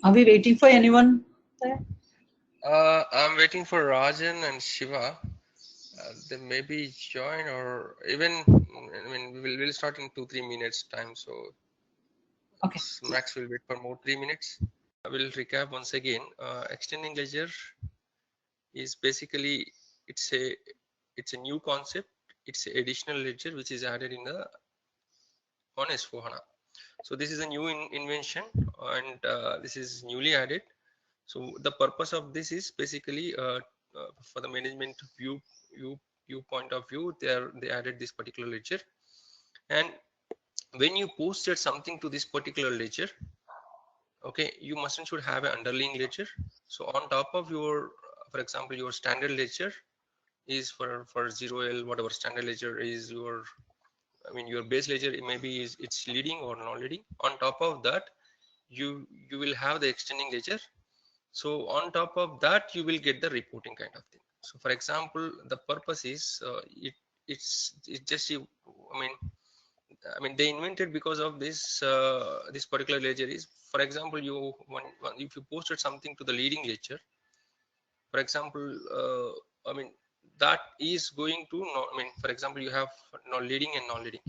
Are we waiting for anyone there? I'm waiting for Rajan and Shiva. They maybe join or even, I mean, we'll start in 2-3 minutes time. So Okay. max will wait for more 3 minutes. I will recap once again. Extending ledger is basically, it's a it's a new concept. It's an additional ledger which is added in the on S4HANA. So this is a new invention, and this is newly added. So the purpose of this is basically for the management view point of view. They added this particular ledger, and when you posted something to this particular ledger, okay, you mustn't should have an underlying ledger. So on top of your, for example, your standard ledger is for 0L, whatever standard ledger is your, I mean, your base ledger, it maybe is it's leading or non-leading. On top of that, you will have the extending ledger. So on top of that, you will get the reporting kind of thing. So for example, the purpose is it's just I mean they invented because of this particular ledger is, for example, if you posted something to the leading ledger, for example, I mean that is going to I mean, for example, you have leading and non-leading.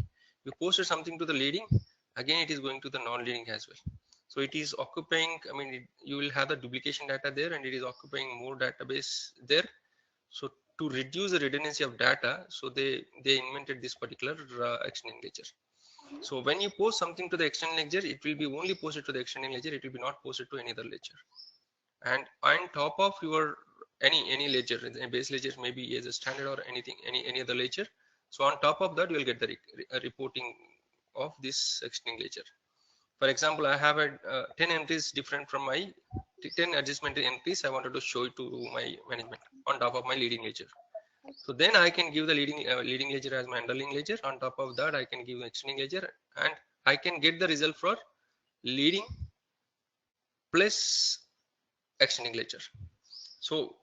You posted something to the leading, again it is going to the non-leading as well. So it is occupying, I mean you will have the duplication data there, and it is occupying more database there. So to reduce the redundancy of data, so they invented this particular extending ledger. So when you post something to the extending ledger, it will be only posted to the extending ledger, it will be not posted to any other ledger. And on top of your any ledger, a base ledger maybe as a standard or anything, any other ledger. So on top of that, you will get the reporting of this extending ledger. For example, I have a 10 entries different from my 10 adjustment entries. I wanted to show it to my management on top of my leading ledger. So then I can give the leading ledger as my underlying ledger. On top of that, I can give the extending ledger, and I can get the result for leading plus extending ledger. So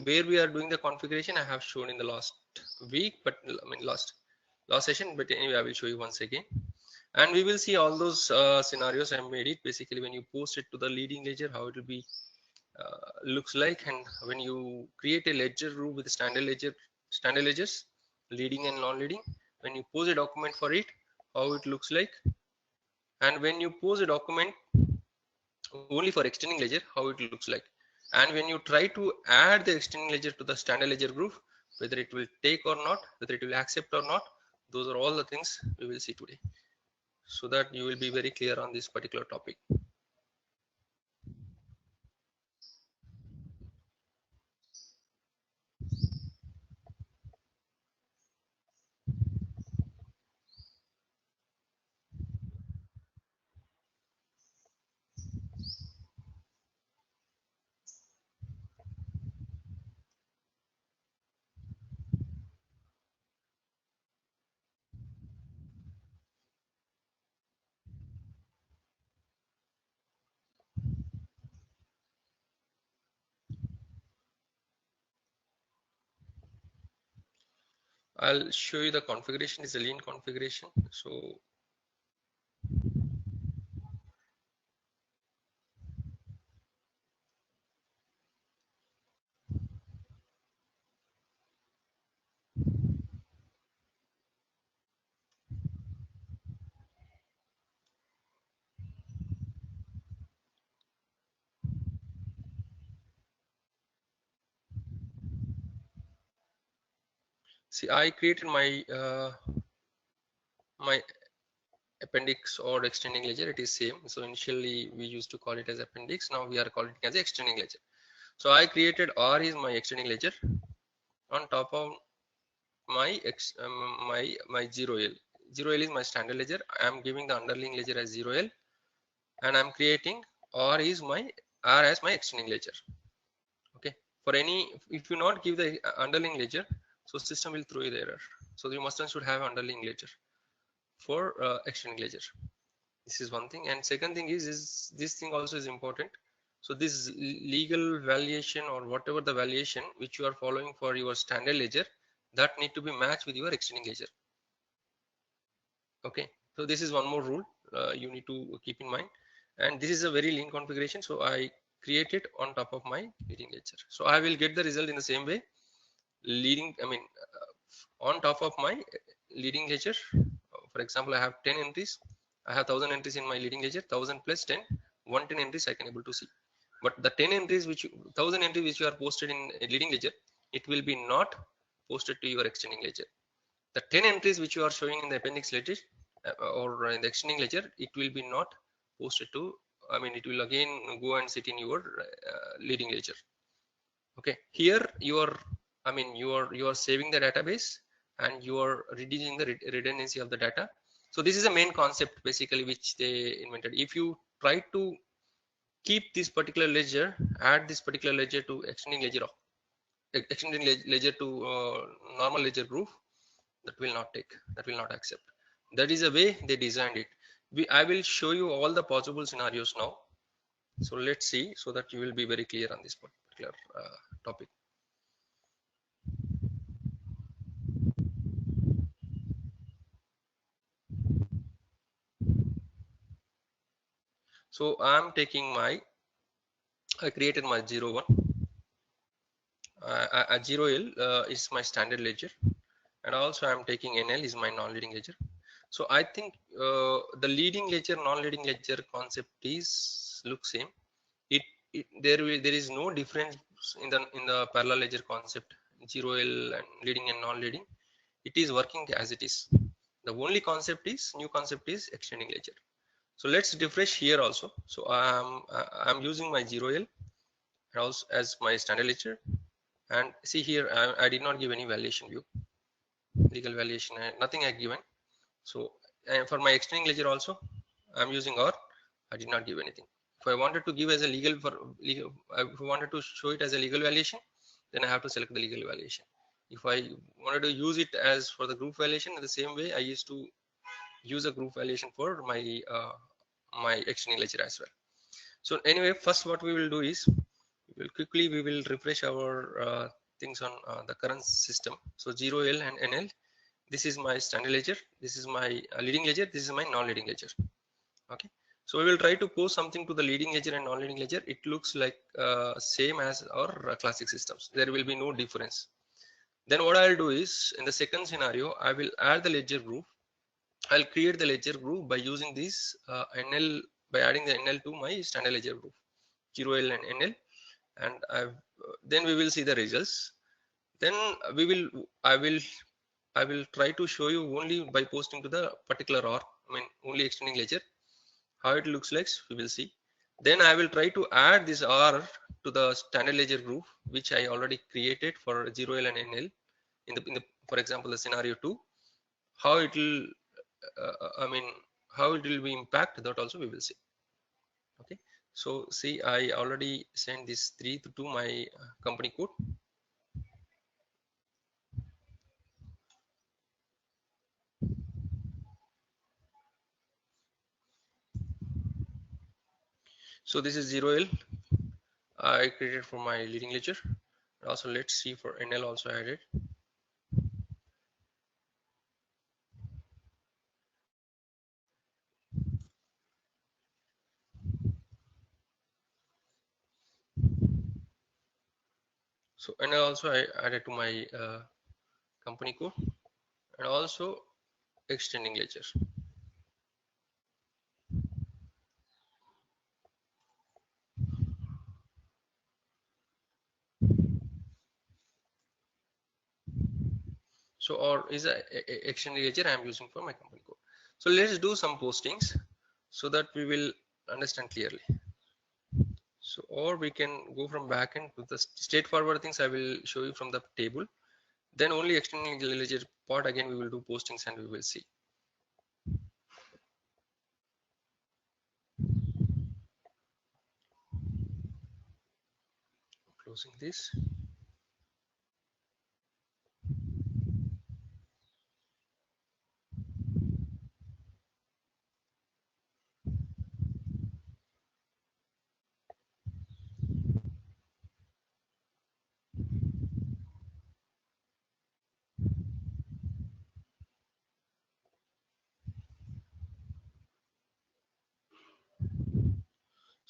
where we are doing the configuration, I have shown in the last week, but I mean last session. But anyway, I will show you once again, and we will see all those scenarios I made it. Basically, when you post it to the leading ledger, how it will be looks like, and when you create a ledger group with standard ledgers, leading and non-leading, when you post a document for it, how it looks like, and when you post a document only for extending ledger, how it looks like. And when you try to add the extending ledger to the standard ledger group, whether it will take or not, whether it will accept or not, those are all the things we will see today, so that you will be very clear on this particular topic. I'll show you the configuration. Is a lean configuration. So see, I created my appendix or extending ledger. It is same. So initially we used to call it as appendix. Now we are calling it as extending ledger. So I created R is my extending ledger. On top of my my 0L. 0L is my standard ledger. I am giving the underlying ledger as 0L, and I'm creating R is my R as my extending ledger. Okay. For any, if you not give the underlying ledger, so system will throw you the error. So you must and should have underlying ledger for extending ledger. This is one thing, and second thing is this thing also is important. So this legal valuation or whatever the valuation which you are following for your standard ledger, that need to be matched with your extending ledger. Okay, so this is one more rule you need to keep in mind. and this is a very lean configuration, so I create it on top of my leading ledger. So I will get the result in the same way, leading, I mean, on top of my leading ledger. For example, I have 10 entries. I have 1000 entries in my leading ledger. 1000 plus 10, 110 entries I can able to see. But the 10 entries which 1000 entries which you are posted in a leading ledger, it will be not posted to your extending ledger. The 10 entries which you are showing in the appendix ledger or in the extending ledger, it will be not posted to, I mean, it will again go and sit in your leading ledger. Okay, here you are, I mean, you are saving the database and you are reducing the redundancy of the data. So this is the main concept basically which they invented. If you try to keep this particular ledger, add this particular ledger to extending ledger, extending ledger to normal ledger group, that will not take, that will not accept. That is the way they designed it. I will show you all the possible scenarios now. So let's see, so that you will be very clear on this particular topic. So I'm taking my, I created my 01. 0L is my standard ledger, and also I'm taking NL is my non-leading ledger. So I think the leading ledger, non-leading ledger concept is look same. There is no difference in the parallel ledger concept, 0L and leading and non-leading. It is working as it is. The only concept is, new concept is extending ledger. So let's refresh here also. So I'm using my 0L also as my standard ledger, and see here I did not give any valuation view, legal valuation, nothing I given. So for my extending ledger also I'm using R. I did not give anything. If I wanted to give as a legal, for legal, if I wanted to show it as a legal valuation, then I have to select the legal valuation. If I wanted to use it as for the group valuation, in the same way I used to use a group valuation for my my extending ledger as well. So anyway, first what we will do is we will refresh our things on the current system. So 0L and NL, this is my standard ledger, this is my leading ledger, this is my non-leading ledger. Okay, so we will try to post something to the leading ledger and non-leading ledger. It looks like same as our classic systems. There will be no difference. Then what I'll do is, in the second scenario, I will add the ledger group. I'll create the ledger group by using this NL, by adding the NL to my standard ledger group, 0L and NL, and then we will see the results. Then I will try to show you only by posting to the particular R, I mean only extending ledger, how it looks like we will see. Then I will try to add this R to the standard ledger group which I already created for 0L and NL in the for example the scenario 2. How it will I mean how it will be impact, that also we will see. Okay, so see I already sent this 3 to my company code. So this is 0L I created for my leading ledger. Also let's see for NL also added. So NL also I added to my company code, and also extending ledger. So or is a extending ledger I am using for my company code. So let's do some postings so that we will understand clearly. So or we can go from backend to the straightforward things I will show you from the table. Then only extending the ledger part again we will do postings and we will see. Closing this.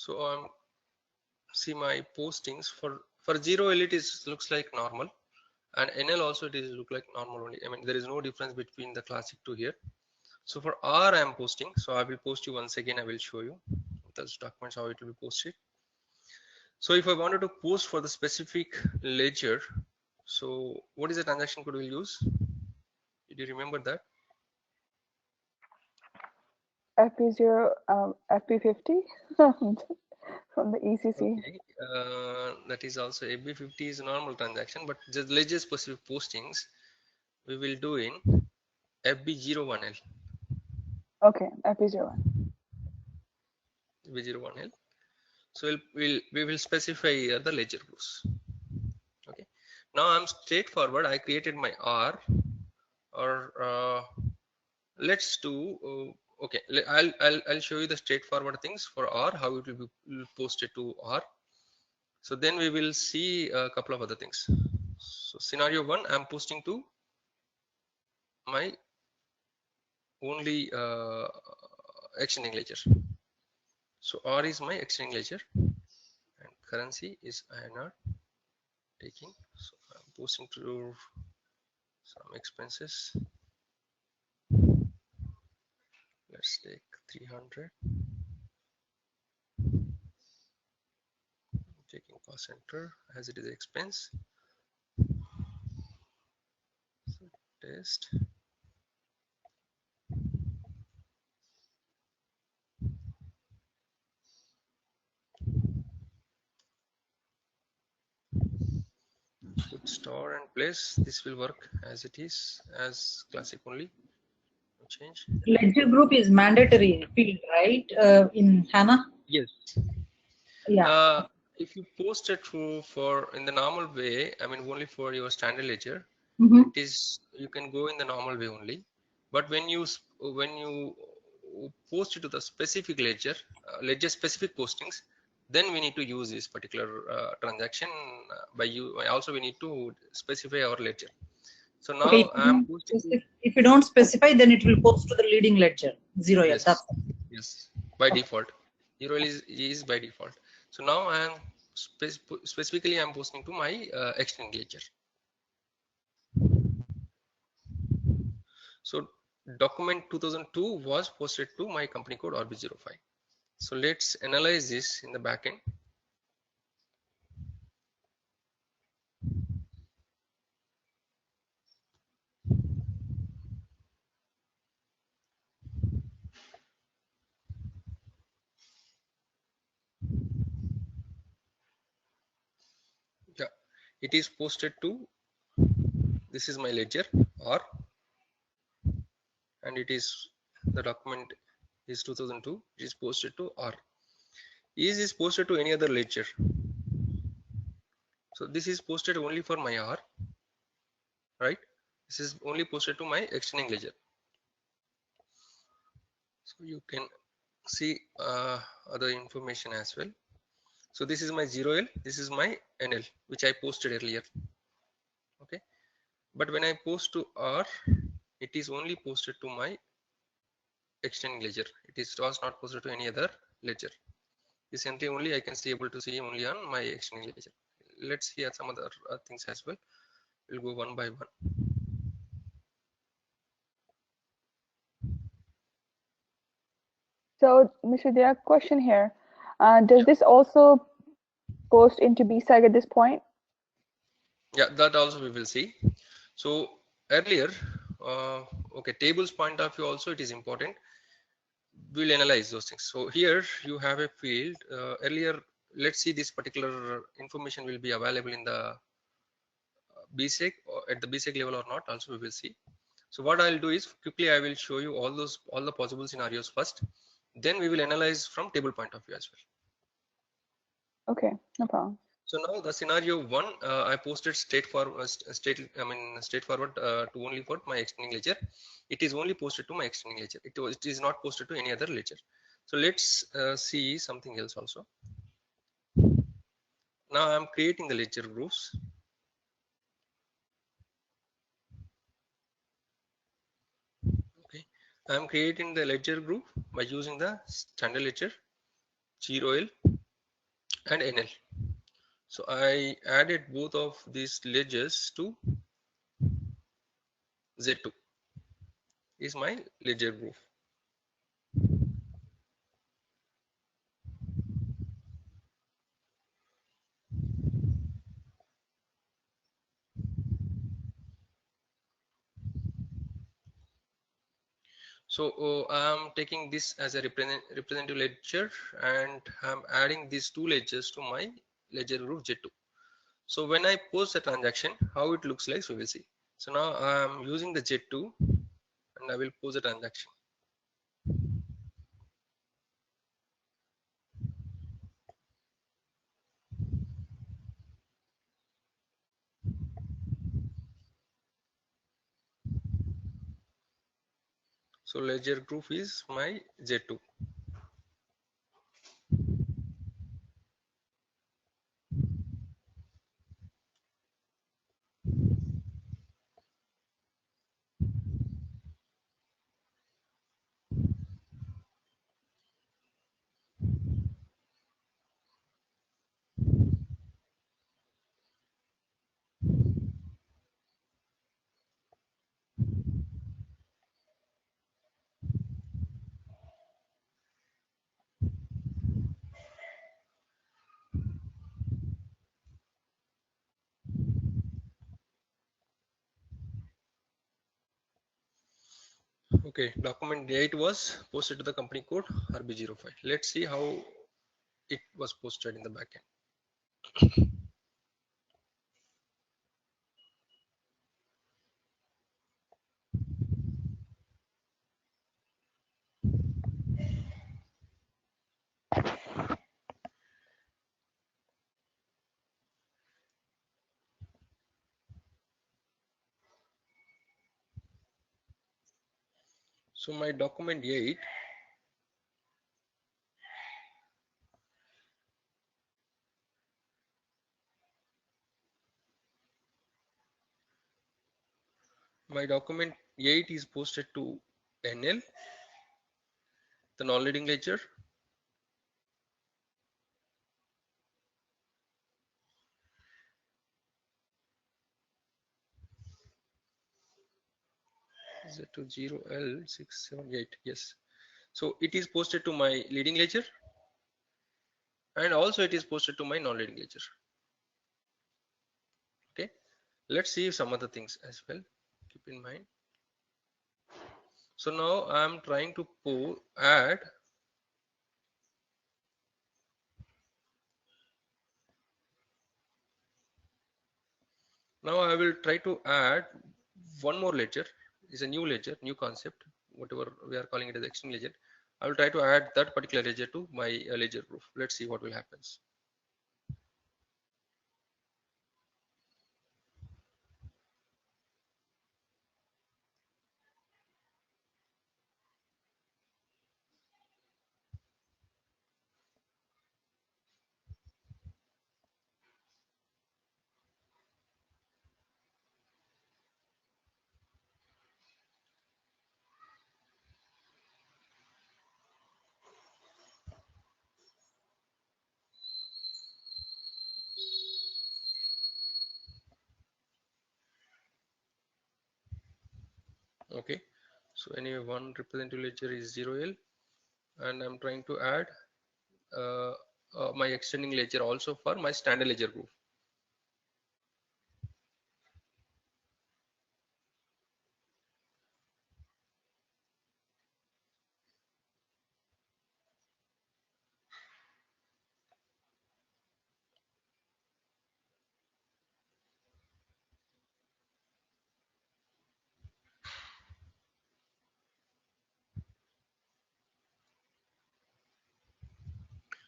So see my postings for 0L it is looks like normal, and NL also it is look like normal only. I mean there is no difference between the classic to here. So for R I am posting, so I will post you once again. I will show you those documents how it will be posted. So if I wanted to post for the specific ledger, so what is the transaction code we'll use? Did you remember that? FP0, FP50 from the ECC. Okay, that is also FB50 is a normal transaction, but just ledger specific postings we will do in FB01L. Okay, FP01. FB01L. So we will specify the ledger groups. Okay. Now I'm straightforward. I created my R, or let's do. Okay, I'll show you the straightforward things for R, how it will be posted to R. So then we will see a couple of other things. So scenario 1, I'm posting to my only extending ledger. So R is my extending ledger and currency is INR taking. So I'm posting to some expenses. Let's take 300. Taking cost center as it is expense. So test. Put store and place. This will work as it is, as classic only. No change. Ledger group is mandatory field, right? In HANA. Yes. Yeah. If you post it for in the normal way, I mean only for your standard ledger, Mm-hmm. it is you can go in the normal way only. But when you post it to the specific ledger, ledger specific postings, then we need to use this particular transaction by you. Also, we need to specify our ledger. So now Okay, I'm posting to, if you don't specify, then it will post to the leading ledger 0L. yes, That's yes, by default. 0L is by default. So now I am specifically I'm posting to my extended ledger. So document 2002 was posted to my company code RB05. So let's analyze this in the backend. Yeah, it is posted to, this is my ledger R, and it is the document is 2002. It is posted to R. Is this posted to any other ledger? So this is posted only for my R, right? This is only posted to my extending ledger. So you can see other information as well. So this is my 0L, this is my NL, which I posted earlier. Okay, but when I post to R, it is only posted to my extending ledger. It was not posted to any other ledger. Recently only I can see able to see only on my extending ledger. Let's see at some other things as well. We'll go one by one. So, Mr. There, question here. Does this also post into BSAG at this point? Yeah, that also we will see. So earlier, okay, tables point of view also it is important. We'll analyze those things. So here you have a field. Earlier, let's see this particular information will be available in the BSEC or at the BSEC level or not. Also, we will see. So what I'll do is quickly I will show you all the possible scenarios first. Then we will analyze from table point of view as well. Okay, no problem. So now the scenario 1, I posted straightforward to only for my extending ledger. It is only posted to my extending ledger. It is not posted to any other ledger. So let's see something else also. Now I'm creating the ledger groups. Okay, I'm creating the ledger group by using the standard ledger. 0L and NL. So I added both of these ledgers to Z2 is my ledger group. So I'm taking this as a representative ledger, and I'm adding these two ledgers to my ledger group Z2. So when I post a transaction, how it looks like, so we'll see. So now I'm using the Z2 and I will post a transaction. So ledger group is my Z2. Okay, document 8 was posted to the company code RB05. Let's see how it was posted in the backend. So my document 8 is posted to NL, the non-leading ledger, Z to 0L678. Yes. So it is posted to my leading ledger, and also it is posted to my non-leading ledger. Okay. Let's see some other things as well. Keep in mind. So now I'm trying to add now I will try to add one more ledger. Is a new ledger, new concept, whatever we are calling it as external ledger. I will try to add that particular ledger to my ledger group. Let's see what will happen. Okay, so anyway, one representative ledger is 0L, and I'm trying to add my extending ledger also for my standard ledger group.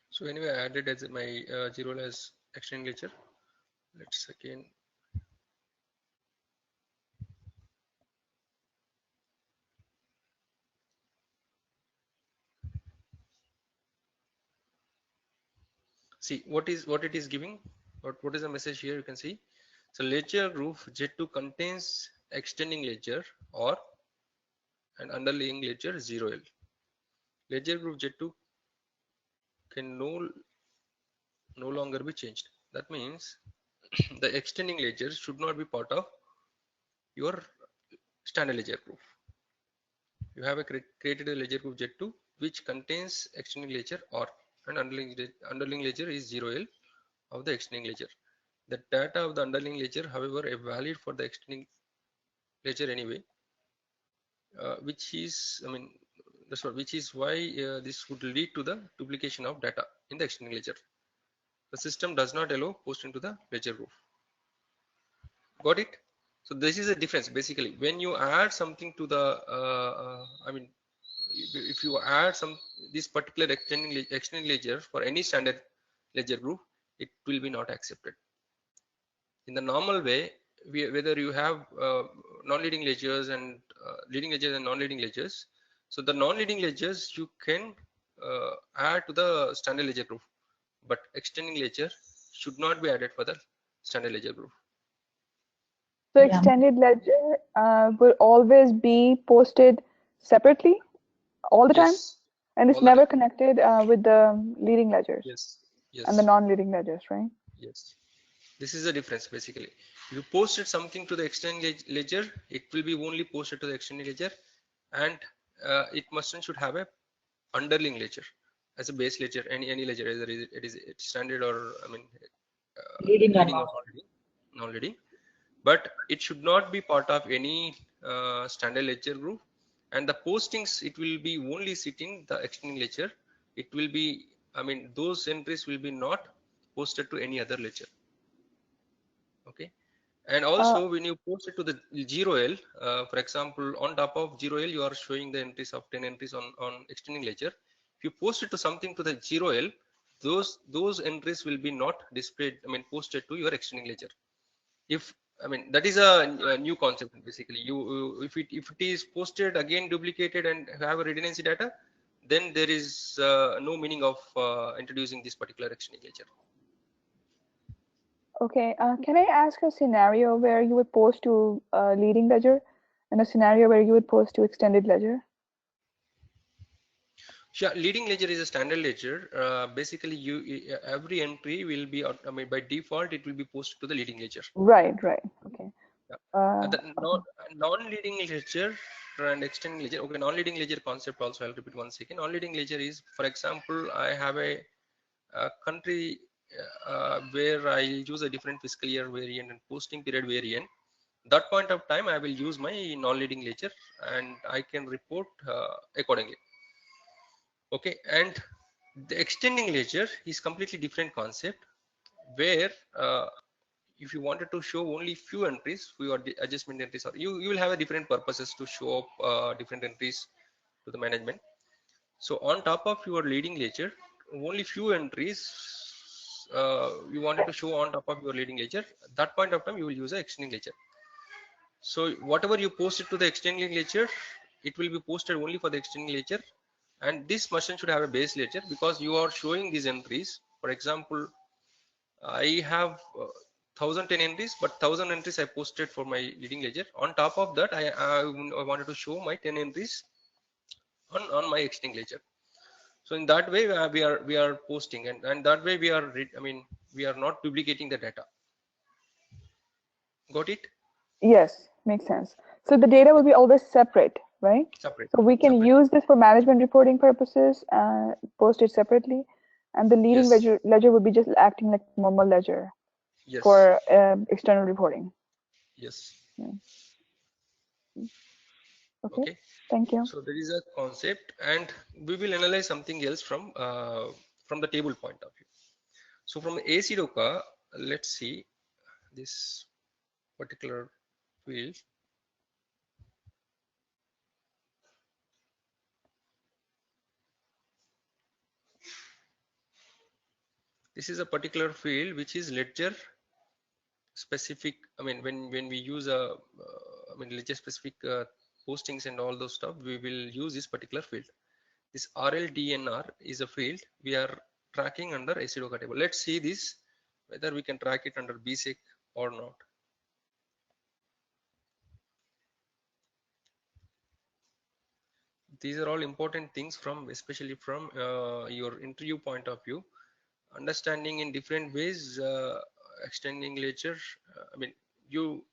So anyway, I added as my 0L as extending ledger. Let's again see what it is giving. What is the message here? You can see. So ledger group Z2 contains extending ledger or an underlying ledger 0L. Ledger group Z2 can no longer be changed. That means the extending ledger should not be part of your standard ledger group. You have created a ledger group Z2 which contains extending ledger R, and underlying ledger is 0L of the extending ledger. The data of the underlying ledger, however, are valid for the extending ledger anyway, which is, I mean, that's what, which is why this would lead to the duplication of data in the extending ledger. The system does not allow post into the ledger group. Got it? So this is a difference basically. When you add something to the, I mean, if you add this particular extending ledger for any standard ledger group, it will be not accepted. In the normal way, whether you have non-leading ledgers and leading ledgers and non-leading ledgers, so the non-leading ledgers you can add to the standard ledger group, but extending ledger should not be added for the standard ledger group. So Yeah. extended ledger will always be posted separately all the time, Yes. and it's All the never time. connected with the leading ledgers Yes. and the Yes. non-leading ledgers, right? Yes. This is the difference basically. If you posted something to the extending ledger, it will be only posted to the extending ledger, and it should have a underlying ledger as a base ledger. Any ledger, either it is standard or, I mean, Leading or leading or non-leading, but it should not be part of any standard ledger group. And the postings, it will be only sitting the extending ledger. It will be, I mean, those entries will be not posted to any other ledger. Okay. And also when you post it to the 0L, for example, on top of 0L, you are showing the entries of 10 entries on extending ledger. If you post it to something to the 0L, those entries will be not displayed, I mean, posted to your extending ledger. If, I mean, that is a new concept basically. If it is posted again, duplicated, and have a redundancy data, then there is no meaning of introducing this particular extending ledger. Okay, can I ask a scenario where you would post to leading ledger and a scenario where you would post to extended ledger? Sure. Leading ledger is a standard ledger. Basically, every entry will be, I mean, by default, it will be posted to the leading ledger. Right. Okay. Yeah. The non-leading ledger and extending ledger. Okay, non-leading ledger concept also, I'll repeat once again. Non-leading ledger is, for example, I have a country where I use a different fiscal year variant and posting period variant. That point of time, I will use my non-leading ledger and I can report accordingly. Okay, and the extending ledger is completely different concept, where if you wanted to show only few entries, few adjustment entries, or you will have a different purposes to show up different entries to the management. So on top of your leading ledger, only few entries you wanted to show on top of your leading ledger. At that point of time, you will use an extending ledger. So whatever you post it to the extending ledger, it will be posted only for the extending ledger. And this machine should have a base ledger, because you are showing these entries. For example, I have 1010 entries, but 1000 entries I posted for my leading ledger. On top of that, I wanted to show my 10 entries on my extending ledger. So in that way, we are posting, and that way we are, I mean, we are not duplicating the data. Got it? Yes, makes sense. So the data will be always separate, right? Separate. So we can use this for management reporting purposes, post it separately, and the leading Yes. ledger would be just acting like normal ledger Yes. for external reporting. Yes. Yeah. Okay. Thank you. So there is a concept, and we will analyze something else from the table point of view. So from ACDOCA, let's see this particular field. This is a particular field which is ledger specific. I mean, when we use a I mean, ledger specific postings and all those stuff, we will use this particular field. This RLDNR is a field we are tracking under ACDOCA table. Let's see this, whether we can track it under BSEC or not. these are all important things from, especially from your interview point of view. Understanding in different ways, extending ledger. I mean, you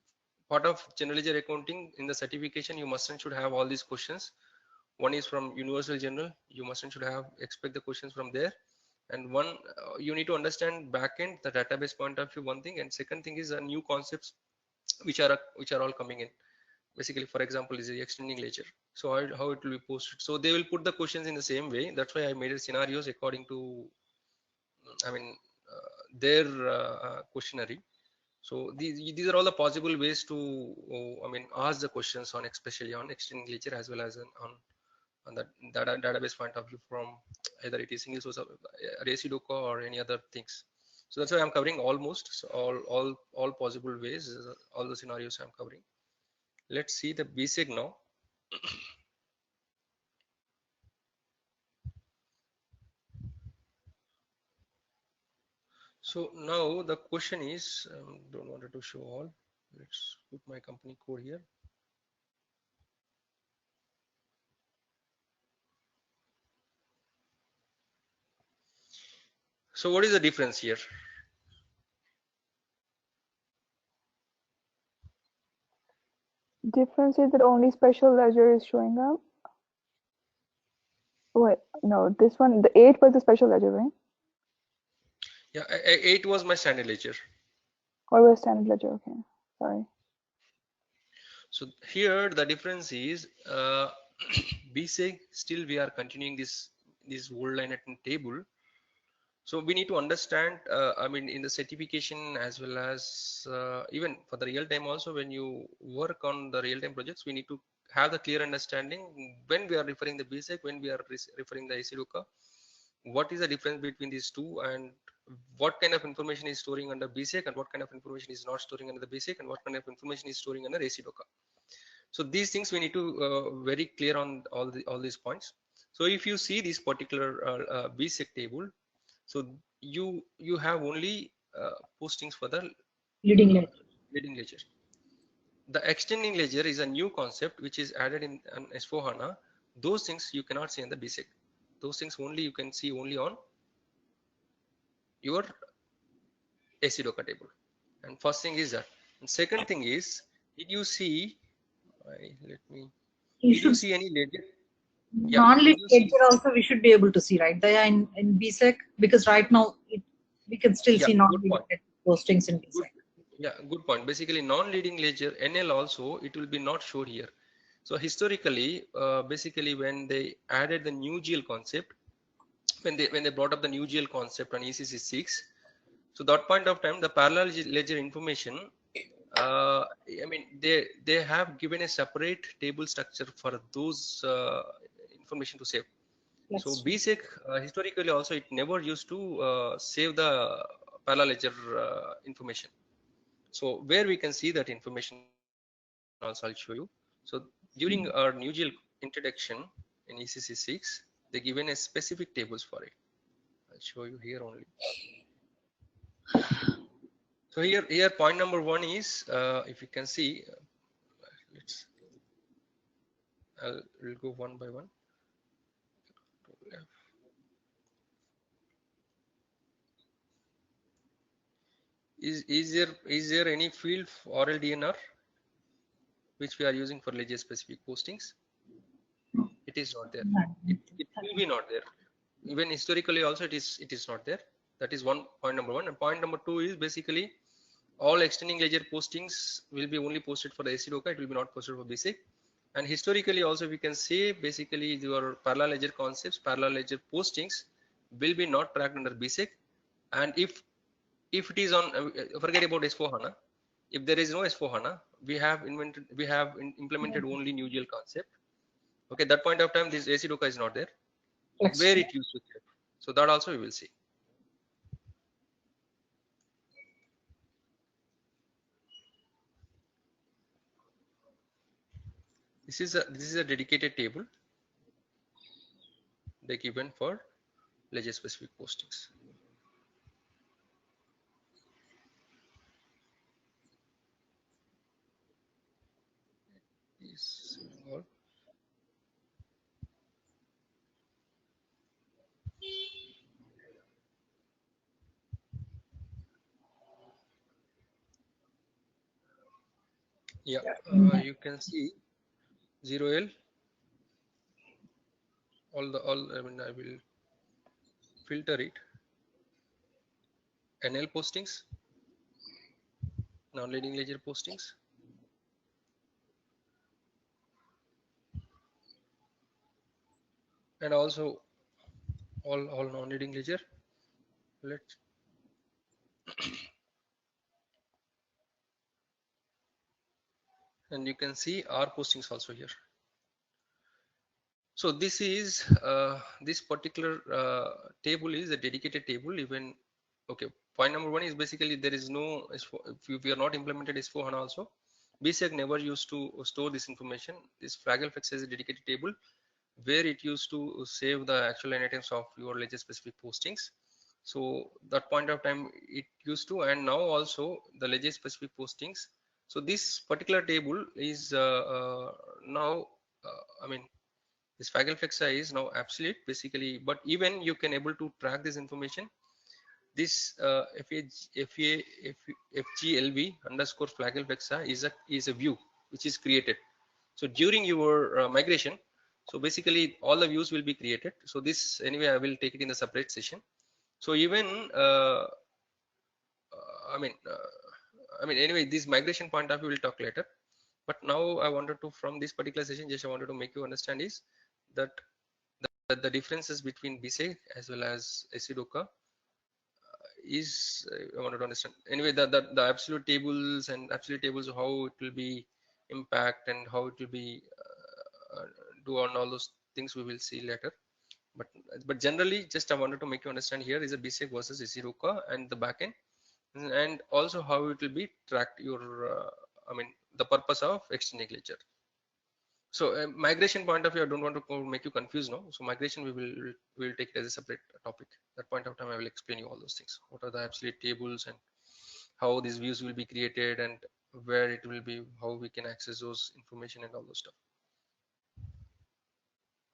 part of general ledger accounting in the certification, you must and should have all these questions. One is from universal general, you must and should have expect the questions from there. And one, you need to understand backend, the database point of view, one thing. And second thing is new concepts which are all coming in. Basically, for example, is the extending ledger. So how it will be posted. So they will put the questions in the same way. That's why I made it scenarios according to, I mean, their questionnaire. So these are all the possible ways to, I mean, ask the questions on, especially on extending ledger, as well as on the database point of view, from either it is single source of Residoka or any other things. So that's why I'm covering almost, so all possible ways, all the scenarios I'm covering. Let's see the basic now. So now the question is, don't want to show all. Let's put my company code here. So what is the difference here? Difference is that only special ledger is showing up. Wait, no, this one, the 8 was the special ledger, right? Yeah, 8 was my standard ledger. Or was standard ledger? Okay, sorry. So here the difference is BSEG, still we are continuing this old line item table. So we need to understand, I mean, in the certification, as well as even for the real time also, when you work on the real time projects, we need to have the clear understanding when we are referring the BSEG, when we are referring the ACLOCA, what is the difference between these two, and what kind of information is storing under BSEG, and what kind of information is not storing under the BSEG, and what kind of information is storing under ACLOCA. So these things we need to very clear on all these points. So if you see this particular BSEG table, so you have only postings for the Leading ledger. The extending ledger is a new concept which is added in S4HANA. Those things you cannot see in the BSEG. Those things only you can see only on your ACDOCA table. And first thing is that. And second thing is, did you see? Let me. You Did you should see any ledger? Yeah. non-lead Did you see? ledger also we should be able to see, right? There in BSEC, because right now we can still Yeah, see good non-lead point. postings in BSEC. Yeah, good point. Basically, non-leading ledger NL also, it will be not showed here. So historically, basically when they added the new GL concept, when they brought up the new GL concept on ECC 6, so that point of time, the parallel ledger information, I mean, they have given a separate table structure for those information to save. That's So BSEC historically also, it never used to save the parallel ledger information. So where we can see that information also, I'll show you. So during our new GL introduction in ECC 6, they given a specific tables for it. I'll show you here only. So here point number 1 is, if you can see, we'll go one by one. Is there any field for LDNR which we are using for ledger specific postings? It is not there. It will be not there. Even historically also it is not there. That is one point number 1. And point number 2 is basically all extending ledger postings will be only posted for the ACDOCA. It will be not posted for BSEC. And historically also we can say basically your parallel ledger concepts, parallel ledger postings will be not tracked under BSEC. And if it is on, forget about S4HANA. If there is no S4HANA, we have implemented only new GL concept. Okay, that point of time this ACDOCA is not there. Where it used to be. So that also we will see. This is a dedicated table they given for ledger specific postings. Yeah, you can see 0L, I mean, I will filter it. NL postings, non-leading ledger postings. And also all non-leading ledger. Let's and you can see our postings also here. So this is this particular table is a dedicated table. Even okay, point number one is basically there is no if we are not implemented S4HANA also. BSEC never used to store this information. This Fraggle Flex is a dedicated table where it used to save the actual line items of your ledger specific postings. So that point of time it used to, and now also the ledger specific postings. So this particular table is now I mean this Fraggle Flex is now obsolete basically, but even you can able to track this information. This FGLV underscore Fraggle Flex is a view which is created. So during your migration, so basically all the views will be created. So this anyway I will take it in a separate session. So even I mean anyway this migration point of view we'll talk later. But now I wanted to from this particular session just I wanted to make you understand is that the differences between BSEC as well as ACIDOCA is I wanted to understand anyway the absolute tables and absolute tables how it will be impact and how it will be do on all those things we will see later. But generally just I wanted to make you understand here is a BSEC versus ACIDOCA and the backend and also how it will be tracked your I mean the purpose of extending ledger. So migration point of view I don't want to make you confused now. So migration we will take it as a separate topic. That point of time I will explain you all those things. What are the absolute tables and how these views will be created and where it will be, how we can access those information and all those stuff.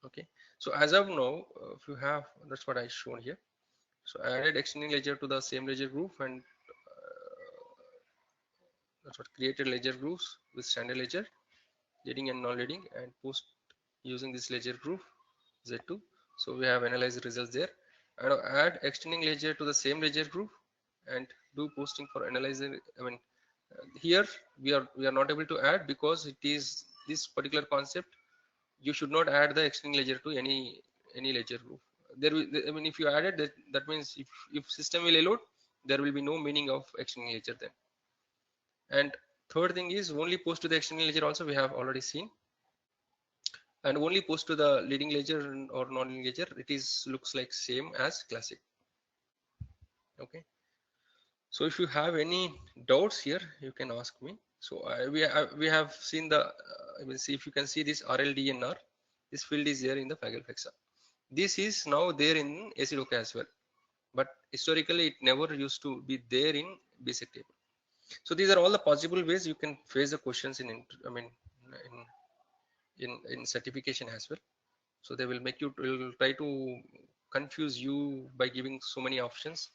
Okay, so as of now if you have, that's what I shown here. So I added extending ledger to the same ledger group and that's what created ledger groups with standard ledger, leading and non-leading, and post using this ledger group Z2. So we have analyzed results there. And add extending ledger to the same ledger group and do posting for analyzer. I mean here we are not able to add because it is this particular concept. You should not add the extending ledger to any ledger group. There will, I mean if you add it that means if system will allow, there will be no meaning of extending ledger then. And third thing is only post to the extending ledger also we have already seen, and only post to the leading ledger or non-leading ledger it is looks like same as classic. Okay, so if you have any doubts here you can ask me. So we have seen the I will see if you can see this RLDNR, this field is there in the Fraggle Flex. This is now there in ACIDOCA as well, but historically it never used to be there in BSEC table. So these are all the possible ways you can face the questions in I mean in certification as well. So they will make you will try to confuse you by giving so many options.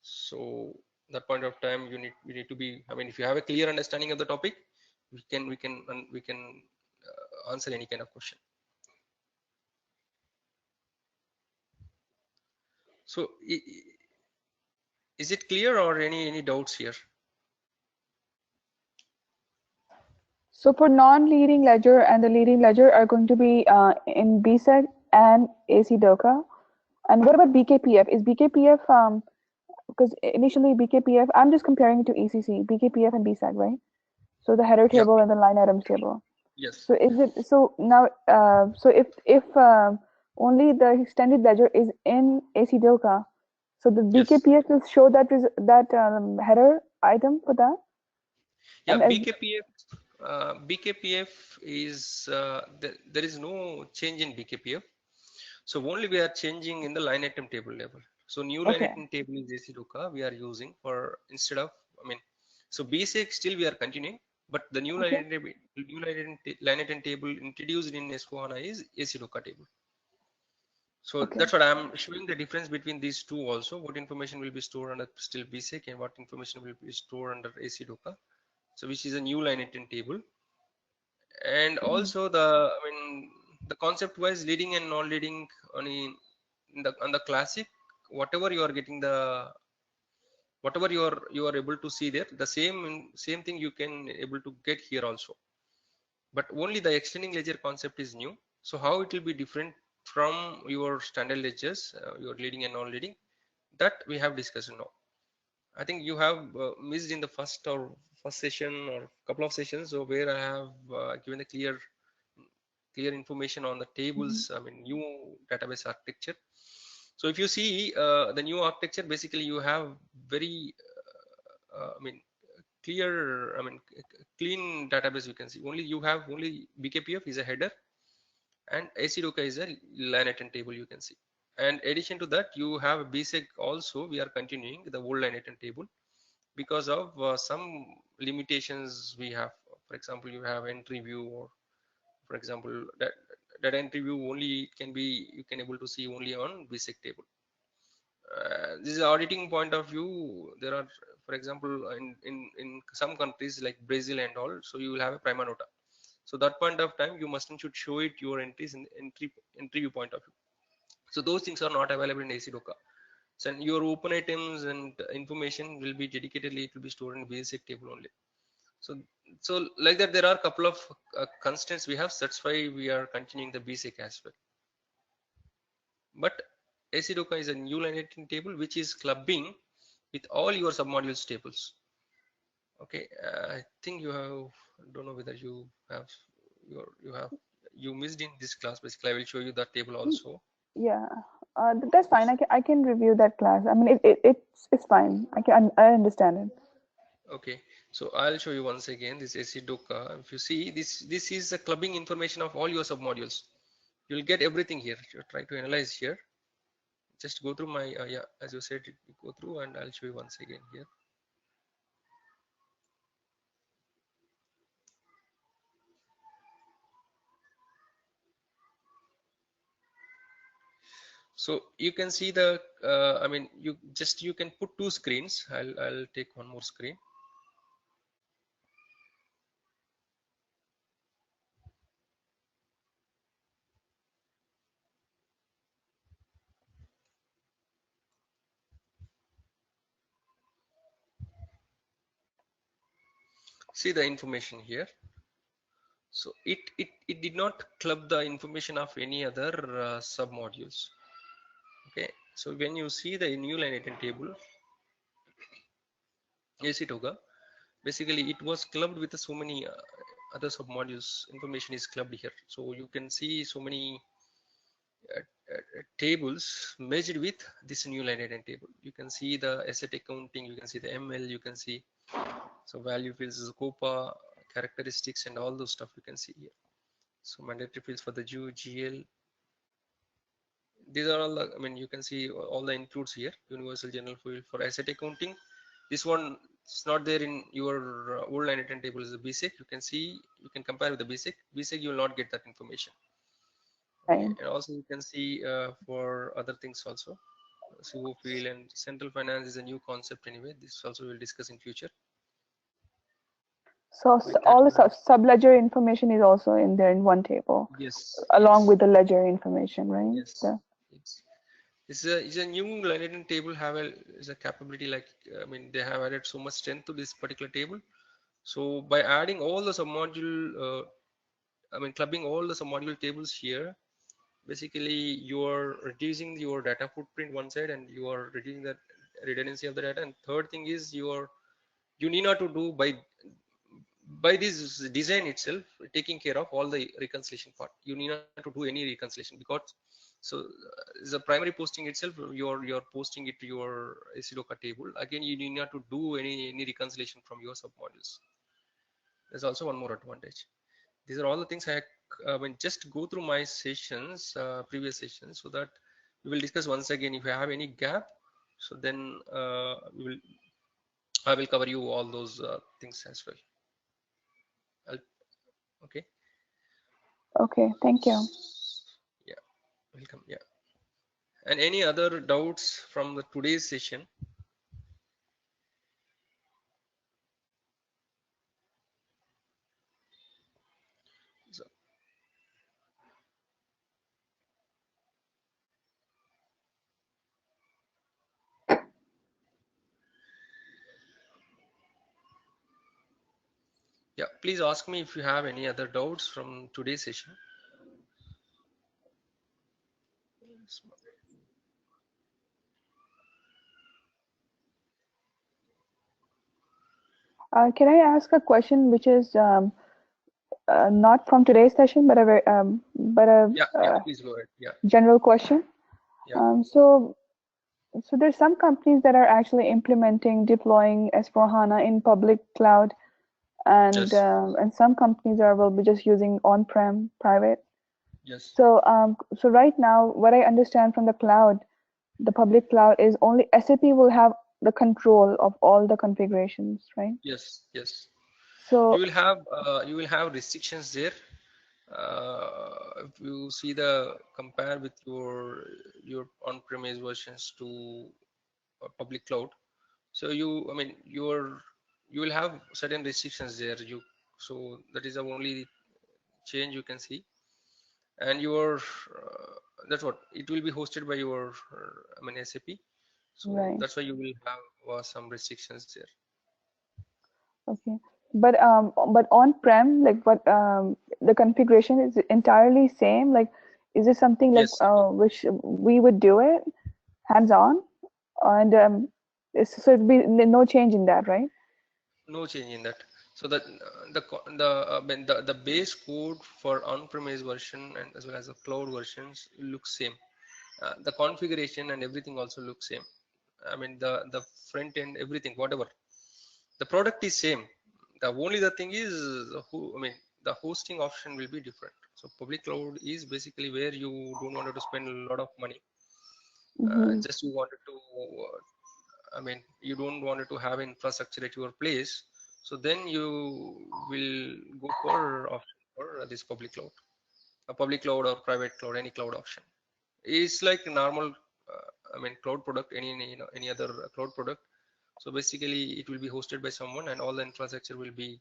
So that point of time you need to be, I mean if you have a clear understanding of the topic, we can answer any kind of question. So is it clear or any doubts here? So for non-leading ledger and the leading ledger are going to be in BSEC and ACIDOCA. And what about BKPF? Is BKPF because initially BKPF, I'm just comparing it to ECC, BKPF and BSEC, right? So the header table and the line items table. Yes. So is it so now? So if only the extended ledger is in ACIDOCA, so the BKPF will show that header item for that. Yeah, and BKPF is there is no change in BKPF. So only we are changing in the line item table level. So new line item table is ACIDOCA we are using for instead of, I mean, so BSEC still we are continuing, but the new line item table introduced in S4HANA is ACIDOCA table. So that's what I'm showing the difference between these two also. What information will be stored under still BSEC and what information will be stored under ACIDOCA. so which is a new line item table. And also the concept wise leading and non-leading on the classic, whatever you are getting whatever you are able to see there, the same thing you can able to get here also, but only the extending ledger concept is new. So how it will be different from your standard ledgers, your leading and non-leading, that we have discussed now. I think you have missed in the first session or couple of sessions, so where I have given the clear information on the tables, new database architecture. So if you see the new architecture, basically you have very clear, clean database. You can see only you have only BKPF is a header and ACDoka is a line item table, you can see. And addition to that, you have BSEG also. We are continuing the old line item table because of some limitations we have. For example, you have entry view, or for example that entry view only can be, you can able to see only on BSEG table. This is auditing point of view. There are, for example, in some countries like Brazil and all, so you will have a prima nota. So that point of time, you must and should show it your entries in entry view point of view. So those things are not available in ACDoka. So your open items and information will be dedicatedly, it will be stored in BSEG table only. So like that, there are a couple of constraints we have. That's why we are continuing the BSEG as well. But ACDoka is a new line item table which is clubbing with all your submodules tables. Okay, I think you have, don't know whether you have you missed in this class. Basically, I will show you that table also. Yeah, that's fine. I can review that class. I mean, it's fine. I understand it. Okay, so I'll show you once again this ACDoka. If you see this is the clubbing information of all your submodules. You'll get everything here. You try to analyze here. Just go through my yeah, as you said, go through, and I'll show you once again here. So you can see the you can put two screens. I'll take one more screen. See the information here. So it did not club the information of any other submodules. Okay, so when you see the new line item table, ACDoka, basically it was clubbed with so many other submodules. Information is clubbed here, so you can see so many tables merged with this new line item table. You can see the asset accounting, you can see the ML, you can see so value fields, COPA, characteristics, and all those stuff you can see here. So mandatory fields for the GL. These are all the, you can see all the includes here. Universal general field for asset accounting. This one is not there in your old line item table. Is the BSEG. You can see, you can compare with the BSEG. BSEG you will not get that information. Right. Okay. And also you can see for other things also. CO field and central finance is a new concept anyway. This also we'll discuss in future. So all the sub-ledger information is also in there in one table. Yes. Along with the ledger information, right? Yes. Yes. This is a new line item table is a capability, like they have added so much strength to this particular table. So by adding all the submodule, clubbing all the submodule tables here, basically you are reducing your data footprint one side, and you are reducing the redundancy of the data. And third thing is you need not to do by this design itself taking care of all the reconciliation part. You need not to do any reconciliation, because so the primary posting itself, you're posting it to your ACDoka table. Again, you need not to do any reconciliation from your submodules. There's also one more advantage. These are all the things I just go through my sessions, previous sessions, so that we will discuss once again. If you have any gap, so then I will cover you all those things as well. Okay. Okay, thank you. Yeah, welcome. Yeah. And any other doubts from the today's session? Yeah, please ask me if you have any other doubts from today's session. Can I ask a question which is not from today's session, but a Yeah, please go ahead. Yeah, general question? yeah, So there's some companies that are actually implementing, deploying S4HANA in public cloud, yes, and some companies will be just using on-prem private. yes, So right now, what I understand from the cloud, the public cloud, is only SAP will have the control of all the configurations, right? yes. So You will have restrictions there. If you see the compare with your on-premise versions to public cloud, so I mean, you will have certain restrictions there. So that is the only change you can see, and that's what it will be hosted by your I mean SAP. So right, that's why you will have some restrictions there. okay, but on-prem, like what the configuration is entirely same. Like, is it something like Yes, which we would do it hands-on, and so it'd be no change in that, right? no change in that. So that when the base code for on-premise version and as well as the cloud versions looks same. The configuration and everything also looks same. I mean the front end, everything, whatever. The product is same. The only the thing is I mean the hosting option will be different. So public cloud is basically where you don't want to spend a lot of money. Mm-hmm. Just you wanted to I mean you don't want to have infrastructure at your place. So then you will go for option for this public cloud, a public cloud or private cloud, any cloud option. It's like a normal I mean cloud product, any other cloud product. So basically it will be hosted by someone and all the infrastructure will be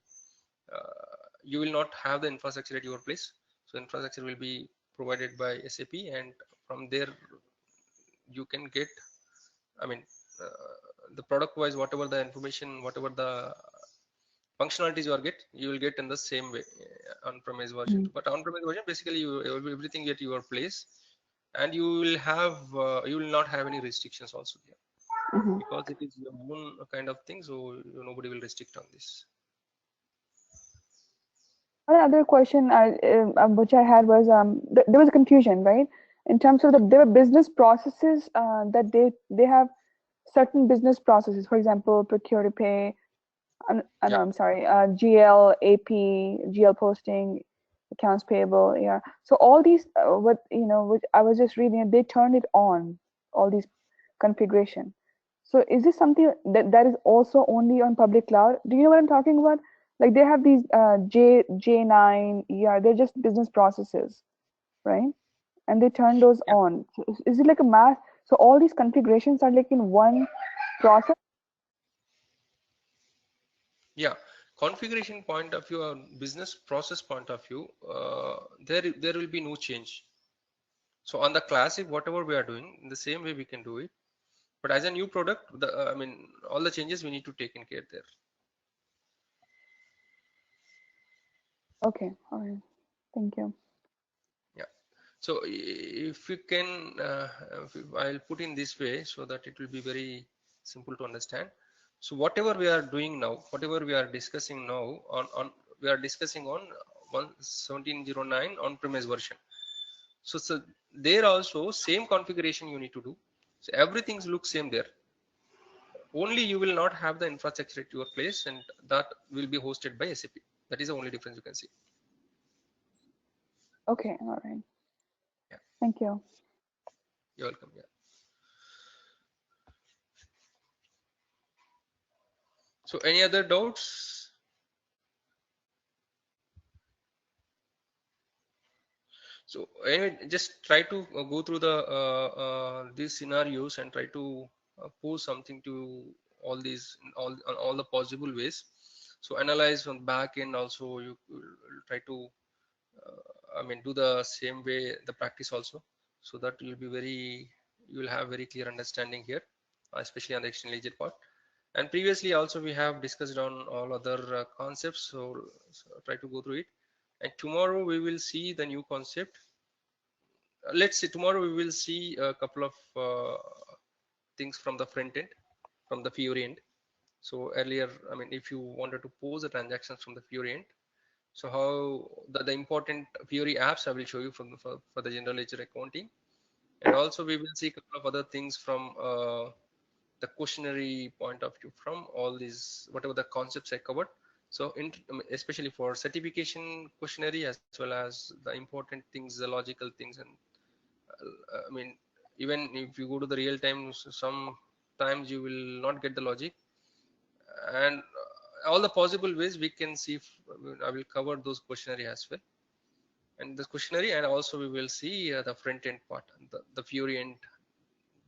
you will not have the infrastructure at your place. So infrastructure will be provided by SAP, and from there you can get I mean the product wise, whatever the information, whatever the functionalities you will get in the same way on-premise version. But on-premise version basically everything at your place, and you will not have any restrictions also there, Mm-hmm. because it is your own kind of thing, so nobody will restrict on this. One other question which I had was there was a confusion, right? In terms of there were business processes that they have certain business processes, for example, procure to pay. No, Yeah, I'm sorry, GL, AP, GL posting, accounts payable. Yeah. So all these, which I was just reading, they turned it on, all these configuration. So is this something that is also only on public cloud? Do you know what I'm talking about? Like they have these J9, yeah, they're just business processes, right? And they turn those yeah, on. So is it like a mass? So all these configurations are like in one process? yeah. Configuration point of view or business process point of view, there will be no change. So on the classic, whatever we are doing in the same way we can do it, but as a new product, I mean all the changes we need to take in care there. Okay, all right. Thank you. Yeah. So if you can I'll put in this way so that it will be very simple to understand. So whatever we are doing now, whatever we are discussing now on we are discussing on 1709 on premise version. So there also same configuration you need to do. So everything looks same there. Only you will not have the infrastructure at your place, and that will be hosted by SAP. That is the only difference you can see. Okay, all right. Yeah, Thank you. you're welcome. Yeah. So any other doubts? So anyway, just try to go through these scenarios and try to pose something to all these all the possible ways. So analyze on back end also. You will try to I mean do the same way the practice also, so that you will have very clear understanding here, especially on the external ledger part. And previously also we have discussed on all other concepts, so try to go through it. And tomorrow we will see the new concept. Let's say tomorrow we will see a couple of things from the front end, from the Fiori end. So earlier, I mean, if you wanted to pose the transactions from the Fiori end, so how the important Fiori apps I will show you for the general ledger accounting. And also we will see a couple of other things from the questionnaire point of view, from all these whatever the concepts I covered. So especially for certification questionnaire, as well as the important things, the logical things, and I mean, even if you go to the real time, sometimes you will not get the logic, and all the possible ways we can see. I will cover those questionnaire as well, and the questionnaire, and also we will see the front end part, the Fiori end,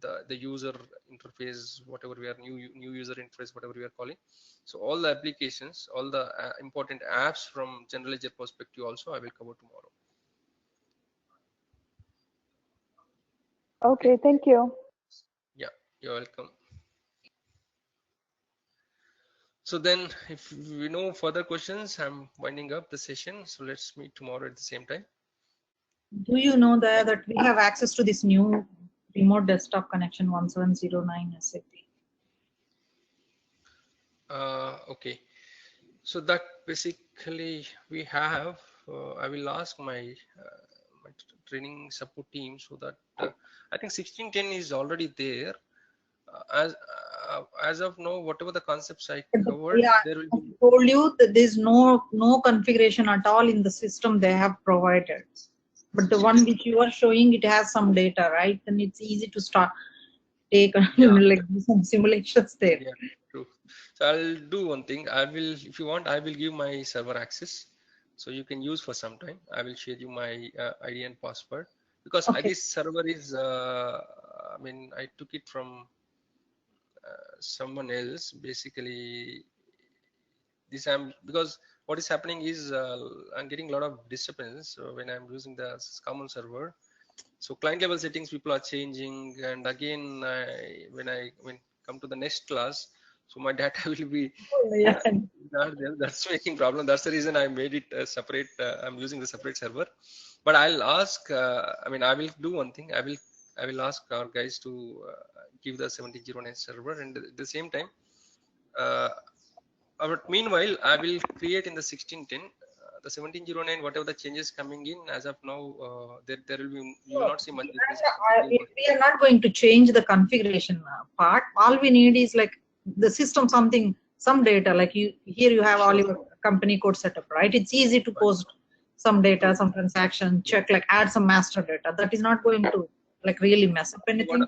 the user interface, whatever we are new user interface, whatever we are calling. So all the applications, all the important apps from general ledger perspective also I will cover tomorrow. Okay, thank you. Yeah, you're welcome. So then if we know further questions, I'm winding up the session, so let's meet tomorrow at the same time. Do you know that we have access to this new remote desktop connection 1709 SAP? Okay, so that basically we have I will ask my my training support team, so that I think 1610 is already there. As of now, whatever the concepts I covered, Yeah, there will I be told you that there's no configuration at all in the system they have provided. But the one which you are showing, it has some data, right? And it's easy to start take like some simulations there. Yeah, true. So I'll do one thing. I will, if you want, I will give my server access, so you can use for some time. I will share you my ID and password, because Okay. this server is, I mean, I took it from someone else. Basically, this because what is happening is I'm getting a lot of disturbance when I'm using the common server. So client level settings people are changing, and again when come to the next class, so my data will be Yeah. that's making problem. That's the reason I made it separate. I'm using the separate server, but I'll ask I mean, I will do one thing. I will ask our guys to give the 1709 server, and at the same time uh, but meanwhile I will create in the 1610 the 1709, whatever the changes coming in as of now, there will be, you will not see much difference. We are not going to change the configuration part. All we need is like the system, some data, like here you have all your company code setup, right? It's easy to post some data, some transaction, check, like add some master data. That is not going to like really mess up anything.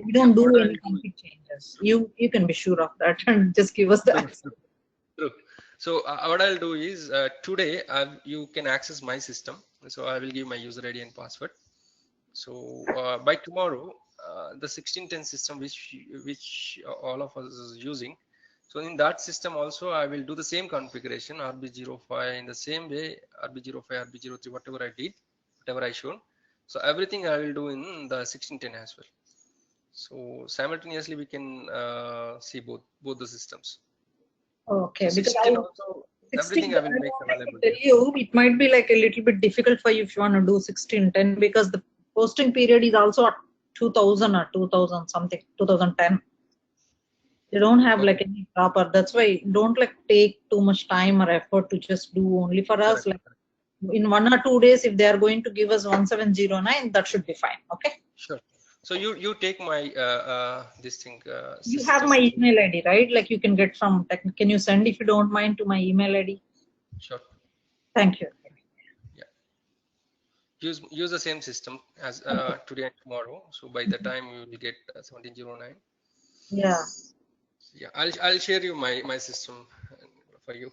We don't do any config changes. You can be sure of that, and just give us the access. True. So what I'll do is today you can access my system. So I will give my user ID and password. So by tomorrow, the 1610 system which all of us is using. So in that system also I will do the same configuration, RB05 in the same way, RB05, RB03, whatever I did, whatever I shown. So everything I will do in the 1610 as well. So simultaneously we can see both the systems. Okay, so because 16 also, 16, everything I will make available. I tell you, it might be like a little bit difficult for you if you want to do 1610, because the posting period is also at 2000 or 2000 something, 2010. They don't have like any proper. That's why don't like take too much time or effort to just do only for us. Like in 1 or 2 days, if they are going to give us 1709, that should be fine. Okay. Sure. So you take my this thing. You have my email ID, right? Like you can get from. Can you send, if you don't mind, to my email ID? Sure. Thank you. Yeah. Use the same system as today and tomorrow. So by the time you will get 1709. Yeah. Yeah, I'll share you my system for you.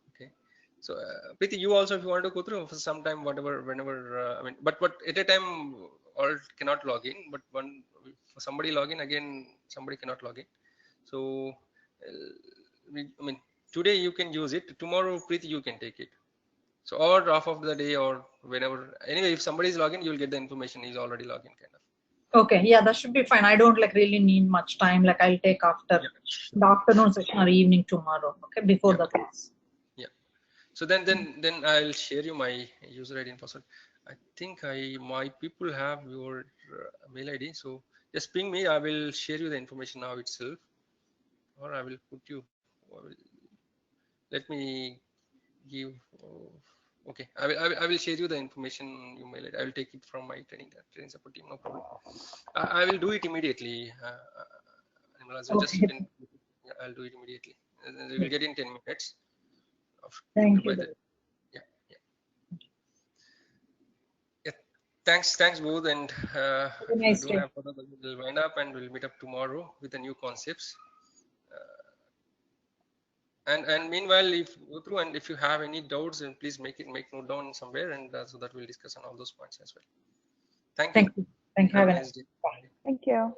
Okay. So Preeti, you also, if you want to go through for some time, whenever I mean, but at a time all cannot log in. But when for somebody log in, again somebody cannot log in. So I mean, today you can use it. Tomorrow, Preeti, you can take it. So or off of the day or whenever. Anyway, if somebody is logging, you will get the information. He's already logged in, kind of. Okay, yeah, that should be fine. I don't like really need much time. Like I'll take after the afternoon session or evening tomorrow. Okay, before Yeah. the class. Yeah. So then I'll share you my user ID and password. I think my people have your mail ID. So just ping me. I will share you the information now itself, or I will put you. Let me give. Okay, I will share you the information you mail it. I will take it from my training support team. No problem. I will do it immediately. Just Okay. yeah, I'll do it immediately. You will get in 10 minutes. Thank By you. the, yeah. Yeah, thanks both, and Have a if nice you don't day. have further, we'll wind up and we'll meet up tomorrow with the new concepts. And meanwhile, if you go through and if you have any doubts, then please make note down somewhere, and so that we'll discuss on all those points as well. Thank you. Thank you. Thank you. Have Have a a nice nice day. day. Bye. Thank you.